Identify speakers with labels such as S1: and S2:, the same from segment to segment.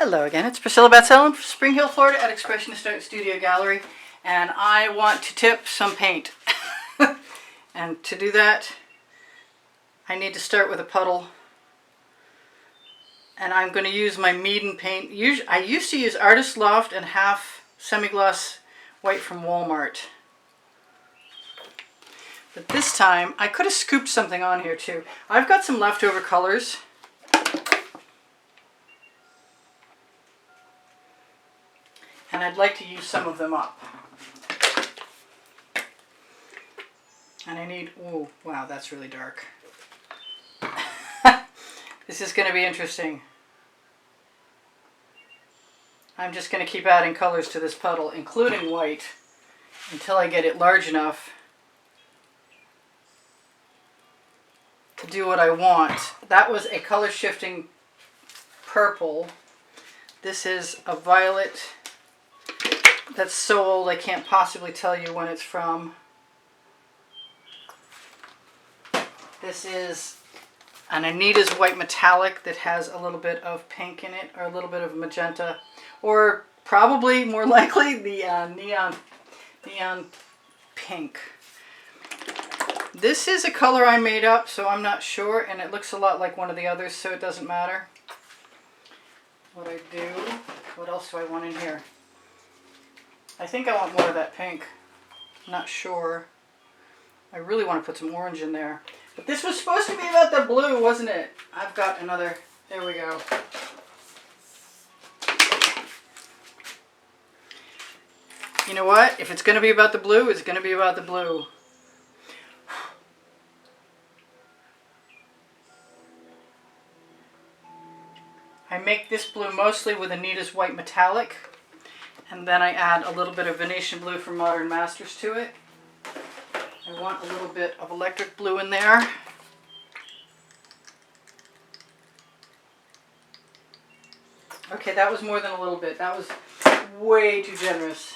S1: Hello again, it's Priscilla Batzell from Spring Hill, Florida at Expressionist Art Studio Gallery, and I want to tip some paint. And to do that, I need to start with a puddle. And I'm going to use my Meeden paint. I used to use Artist Loft and half semi-gloss white from Walmart. But this time, I could have scooped something on here too. I've got some leftover colors. And I'd like to use some of them up. And I need, oh wow, that's really dark. This is going to be interesting. I'm just going to keep adding colors to this puddle, including white, until I get it large enough to do what I want. That was a color shifting purple. This is a violet. That's so old I can't possibly tell you when it's from. This is an Anita's white metallic that has a little bit of pink in it, or a little bit of magenta, or probably more likely the neon pink. This is a color I made up, so I'm not sure, and it looks a lot like one of the others, so it doesn't matter. What else do I want in here? I think I want more of that pink. I'm not sure. I really want to put some orange in there. But this was supposed to be about the blue, wasn't it? I've got another. There we go. You know what? If it's going to be about the blue, it's going to be about the blue. I make this blue mostly with Anita's white metallic. And then I add a little bit of Venetian blue from Modern Masters to it. I want a little bit of electric blue in there. Okay, that was more than a little bit. That was way too generous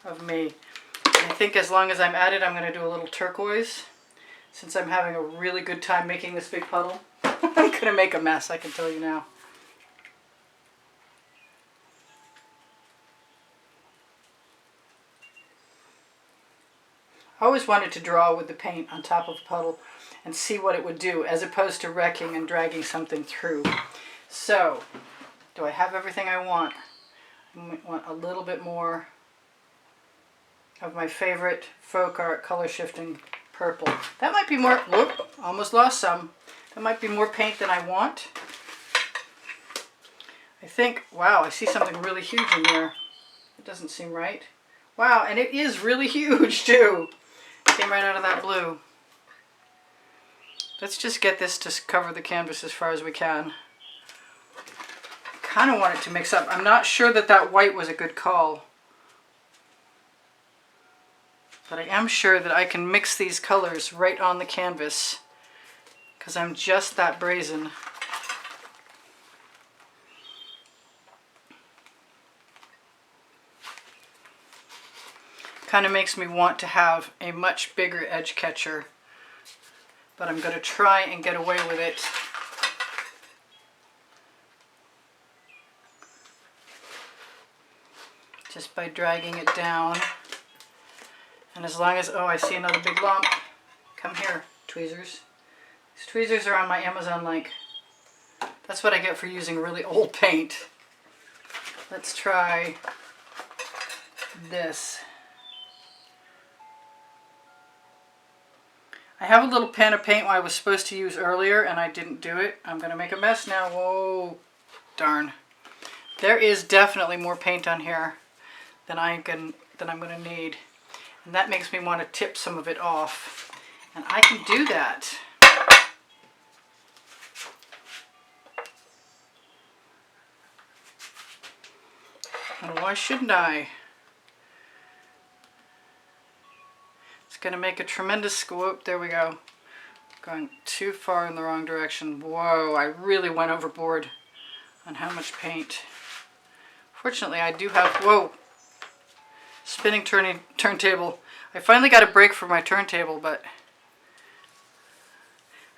S1: of me. And I think as long as I'm at it, I'm going to do a little turquoise, since I'm having a really good time making this big puddle. I'm going to make a mess, I can tell you now. I always wanted to draw with the paint on top of a puddle and see what it would do, as opposed to wrecking and dragging something through. So, do I have everything I want? I want a little bit more of my favorite folk art color shifting purple. That might be more, whoop, almost lost some. That might be more paint than I want. I think, wow, I see something really huge in there. It doesn't seem right. Wow, and it is really huge too. Came right out of that blue. Let's just get this to cover the canvas as far as we can. I kind of want it to mix up. I'm not sure that that white was a good call. But I am sure that I can mix these colors right on the canvas, because I'm just that brazen. Kind of makes me want to have a much bigger edge catcher, but I'm going to try and get away with it. Just by dragging it down. And as long as, oh, I see another big lump. Come here, tweezers. These tweezers are on my Amazon link. That's what I get for using really old paint. Let's try this. I have a little pan of paint I was supposed to use earlier and I didn't do it. I'm going to make a mess now. Whoa, darn. There is definitely more paint on here than I'm going to need. And that makes me want to tip some of it off. And I can do that. And why shouldn't I? Going to make a tremendous scoop. There we go. Going too far in the wrong direction. Whoa, I really went overboard on how much paint. Fortunately, I do have, whoa, spinning turntable. I finally got a break for my turntable, but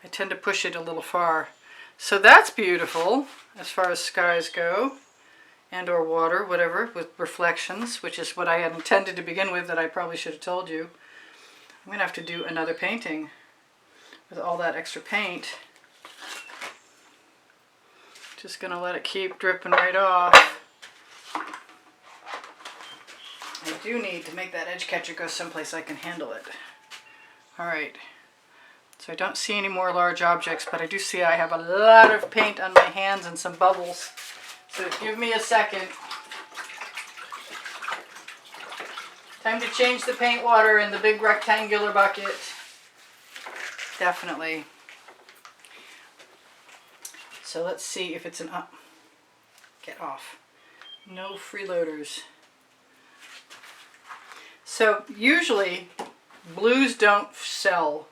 S1: I tend to push it a little far. So that's beautiful as far as skies go. and or water, whatever, with reflections, which is what I had intended to begin with that I probably should have told you. I'm going to have to do another painting with all that extra paint. Just going to let it keep dripping right off. I do need to make that edge catcher go someplace I can handle it. Alright, so I don't see any more large objects, but I do see I have a lot of paint on my hands and some bubbles. So give me a second. Time to change the paint water in the big rectangular bucket. Definitely. So let's see if it's an up. Get off. No freeloaders. So usually blues don't sell.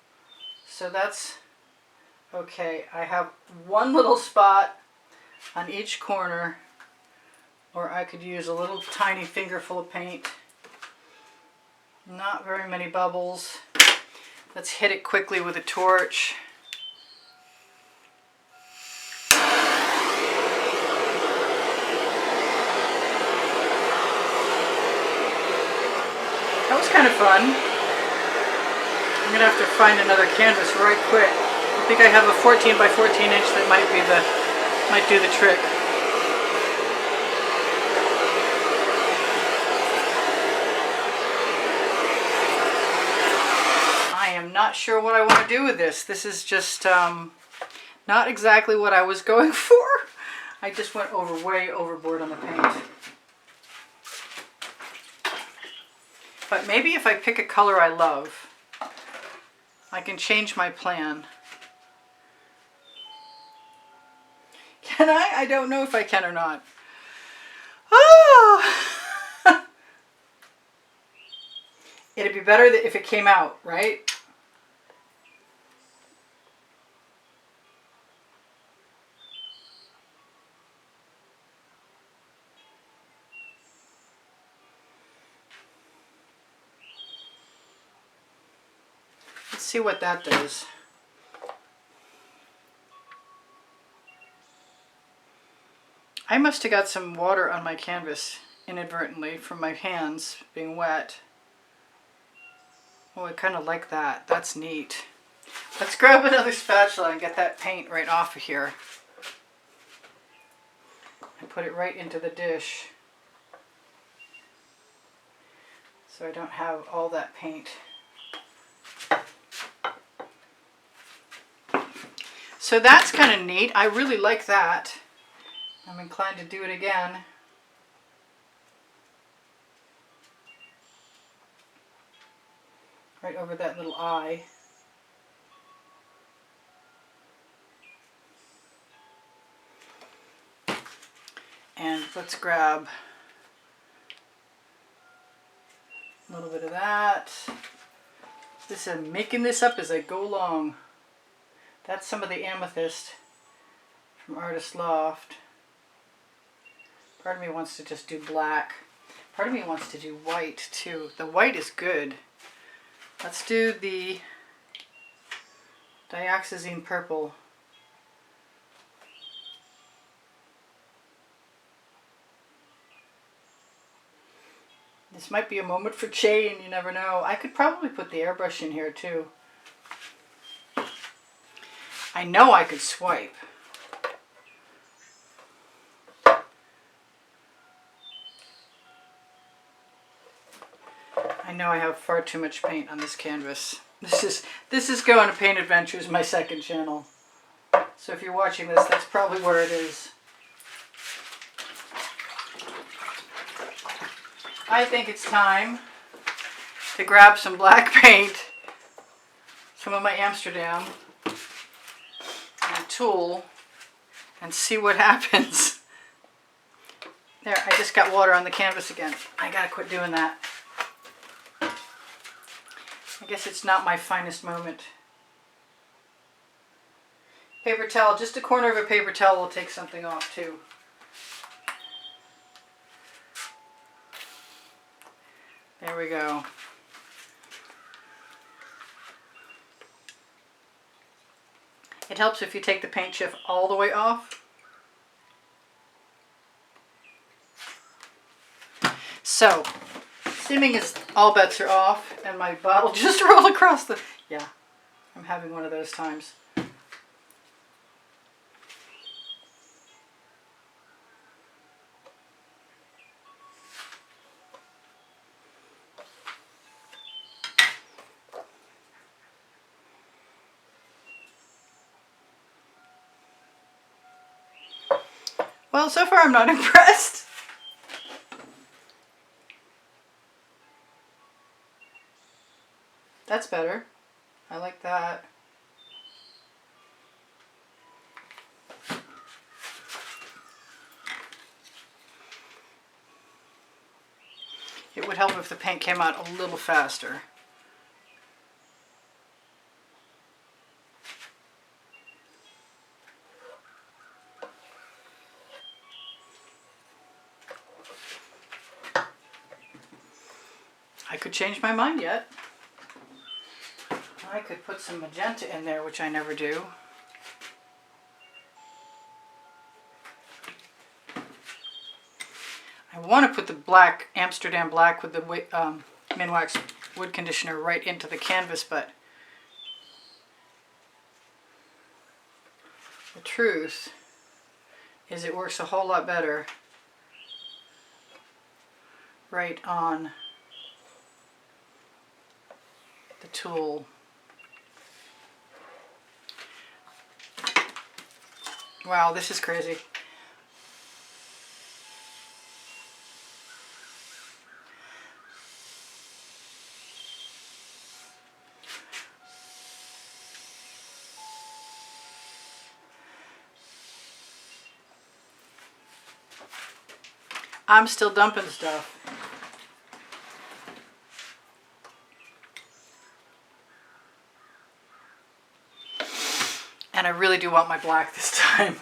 S1: So that's okay. I have one little spot on each corner, or I could use a little tiny fingerful of paint. Not very many bubbles. Let's hit it quickly with a torch. That was kind of fun. I'm gonna have to find another canvas right quick. I think I have a 14 by 14 inch that might do the trick. I am not sure what I want to do with this. This is just not exactly what I was going for. I just went way overboard on the paint. But maybe if I pick a color I love, I can change my plan. Can I? I don't know if I can or not. Oh! It'd be better if it came out, right? Let's see what that does. I must have got some water on my canvas inadvertently from my hands being wet. Oh, I kind of like that. That's neat. Let's grab another spatula and get that paint right off of here. And put it right into the dish, so I don't have all that paint. So that's kind of neat. I really like that. I'm inclined to do it again. Right over that little eye. And let's grab a little bit of that. I'm making this up as I go along. That's some of the amethyst from Artist Loft. Part of me wants to just do black. Part of me wants to do white too. The white is good. Let's do the dioxazine purple. This might be a moment for change, you never know. I could probably put the airbrush in here too. I know I could swipe. I know I have far too much paint on this canvas. This is Going to Paint Adventures, my second channel. So if you're watching this, that's probably where it is. I think it's time to grab some black paint, some of my Amsterdam, and a tool, and see what happens. There, I just got water on the canvas again. I gotta quit doing that. I guess it's not my finest moment. Paper towel, just a corner of a paper towel will take something off too. There we go. It helps if you take the paint chip all the way off. So, assuming is all bets are off and my bottle just rolled across the... Yeah, I'm having one of those times. Well, so far I'm not impressed. That's better. I like that. It would help if the paint came out a little faster. I could change my mind yet. I could put some magenta in there, which I never do. I want to put the black, Amsterdam black with the Minwax wood conditioner right into the canvas, but the truth is it works a whole lot better right on the tool. Wow, this is crazy. I'm still dumping stuff. And I really do want my black this time.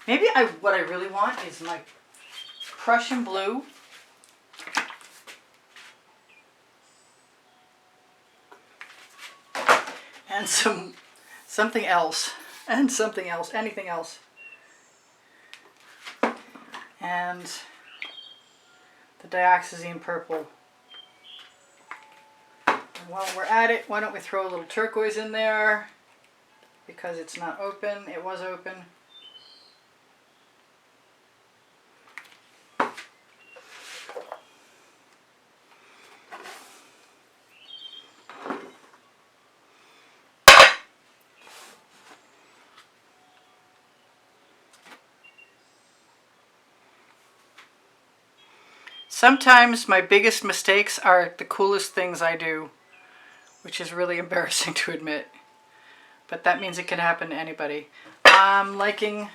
S1: Maybe what I really want is my Prussian blue. And something else. And something else. Anything else. And the dioxazine purple. And while we're at it, why don't we throw a little turquoise in there, because it's not open. It was open. Sometimes my biggest mistakes are the coolest things I do, which is really embarrassing to admit. But that means it can happen to anybody. I'm liking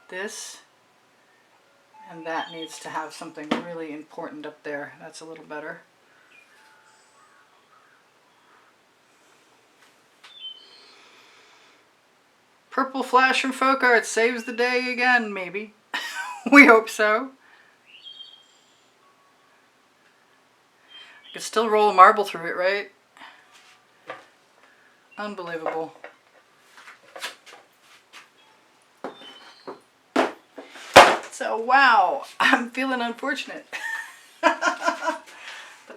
S1: this, and that needs to have something really important up there. That's a little better. Purple flash from folk art saves the day again, maybe. We hope so. I could still roll a marble through it, right? Unbelievable. So, wow, I'm feeling unfortunate. But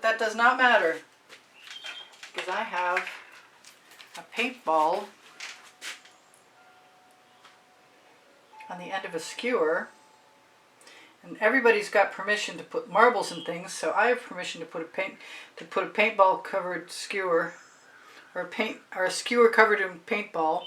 S1: that does not matter, because I have a paintball on the end of a skewer. And everybody's got permission to put marbles and things, so I have permission to put a paintball covered skewer, or a skewer covered in paintball.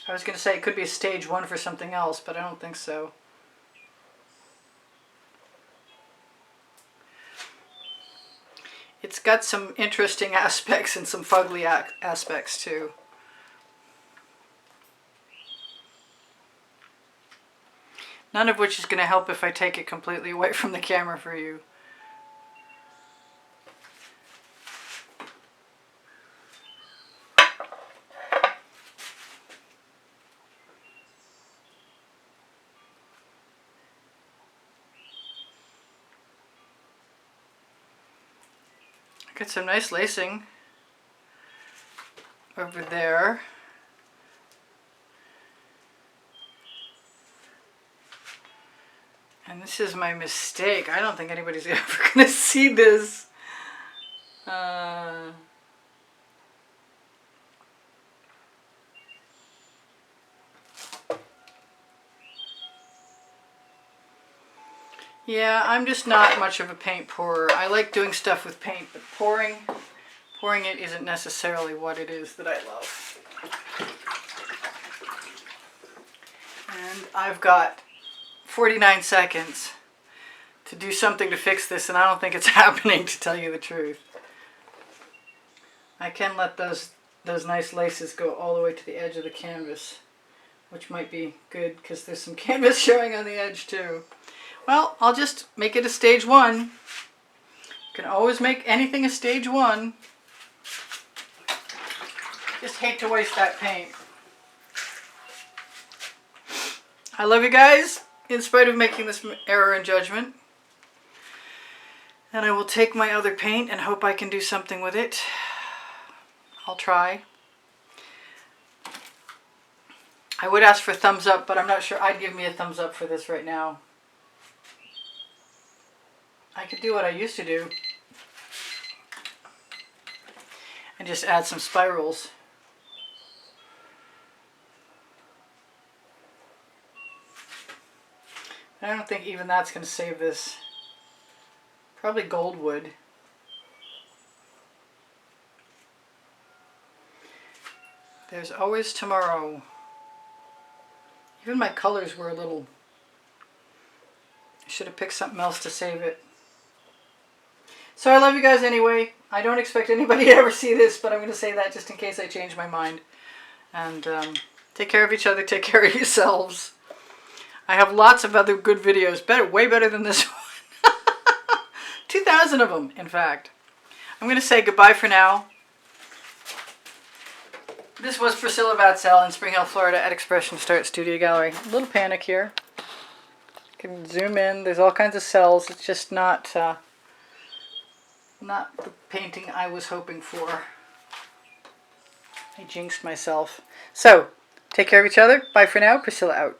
S1: I was going to say it could be a stage 1 for something else, but I don't think so. It's got some interesting aspects and some fugly aspects too. None of which is going to help if I take it completely away from the camera for you. Get some nice lacing over there. And this is my mistake. I don't think anybody's ever going to see this. Yeah, I'm just not much of a paint pourer. I like doing stuff with paint, but pouring it isn't necessarily what it is that I love. And I've got 49 seconds to do something to fix this, and I don't think it's happening, to tell you the truth. I can let those nice laces go all the way to the edge of the canvas, which might be good because there's some canvas showing on the edge too. Well, I'll just make it a stage 1. You can always make anything a stage 1. Just hate to waste that paint. I love you guys, in spite of making this error in judgment. And I will take my other paint and hope I can do something with it. I'll try. I would ask for a thumbs up, but I'm not sure I'd give me a thumbs up for this right now. I could do what I used to do and just add some spirals. I don't think even that's going to save this. Probably gold would. There's always tomorrow. Even my colors were a little... I should have picked something else to save it. So I love you guys anyway. I don't expect anybody to ever see this, but I'm going to say that just in case I change my mind. And take care of each other. Take care of yourselves. I have lots of other good videos. Way better than this one. 2,000 of them, in fact. I'm going to say goodbye for now. This was Priscilla Batzell in Spring Hill, Florida at Expression Start Studio Gallery. A little panic here. You can zoom in. There's all kinds of cells. It's just not the painting I was hoping for. I jinxed myself. So, take care of each other. Bye for now. Priscilla out.